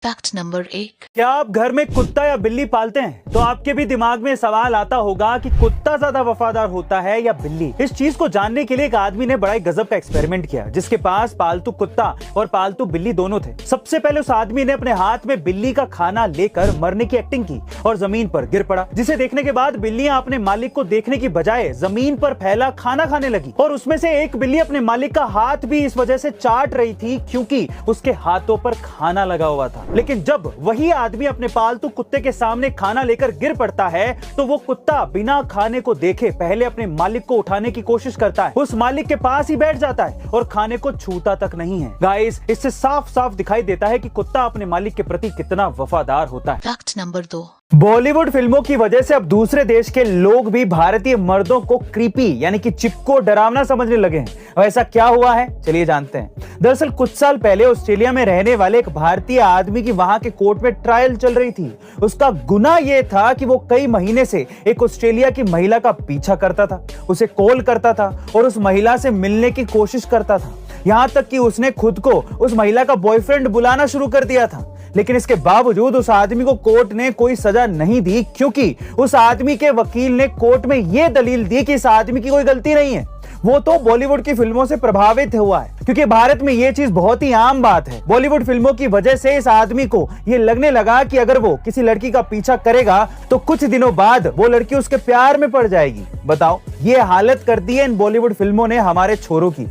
Fact number 1। क्या आप घर में कुत्ता या बिल्ली पालते हैं तो आपके भी दिमाग में सवाल आता होगा कि कुत्ता ज्यादा वफादार होता है या बिल्ली। इस चीज को जानने के लिए एक आदमी ने बड़ा ही गजब का एक्सपेरिमेंट किया, जिसके पास पालतू कुत्ता और पालतू बिल्ली दोनों थे। सबसे पहले उस आदमी ने अपने हाथ में बिल्ली का खाना लेकर मरने की एक्टिंग की और जमीन पर गिर पड़ा, जिसे देखने के बाद बिल्लियां अपने मालिक को देखने की बजाय जमीन पर फैला खाना खाने लगी। और उसमें से एक बिल्ली अपने मालिक का हाथ भी इस वजह से चाट रही थी क्योंकि उसके हाथों पर खाना लगा हुआ था। लेकिन जब वही आदमी अपने पालतू कुत्ते के सामने खाना लेकर गिर पड़ता है तो वो कुत्ता बिना खाने को देखे पहले अपने मालिक को उठाने की कोशिश करता है, उस मालिक के पास ही बैठ जाता है और खाने को छूता तक नहीं है। गाइस, इससे साफ साफ दिखाई देता है कि कुत्ता अपने मालिक के प्रति कितना वफादार होता है। Fact number 2। बॉलीवुड फिल्मों की वजह से अब दूसरे देश के लोग भी भारतीय मर्दों को क्रीपी यानी कि चिपको डरावना समझने लगे हैं। और ऐसा क्या हुआ है, चलिए जानते हैं। दरअसल कुछ साल पहले ऑस्ट्रेलिया में रहने वाले एक भारतीय आदमी की वहां के कोर्ट में ट्रायल चल रही थी। उसका गुनाह यह था कि वो कई महीने से एक ऑस्ट्रेलिया की महिला का पीछा करता था, उसे कॉल करता था और उस महिला से मिलने की कोशिश करता था। यहां तक कि उसने खुद को उस महिला का बॉयफ्रेंड बुलाना शुरू कर दिया था। लेकिन इसके बावजूद उस आदमी को कोर्ट ने कोई सजा नहीं दी, क्योंकि उस आदमी के वकील ने कोर्ट में यह दलील दी कि इस आदमी की कोई गलती नहीं है, वो तो बॉलीवुड की फिल्मों से प्रभावित हुआ है। क्योंकि भारत में ये चीज बहुत ही आम बात है। बॉलीवुड फिल्मों की वजह से इस आदमी को ये लगने लगा कि अगर वो किसी लड़की का पीछा करेगा तो कुछ दिनों बाद वो लड़की उसके प्यार में पड़ जाएगी। बताओ, ये हालत कर दी है इन बॉलीवुड फिल्मों ने हमारे छोरों की।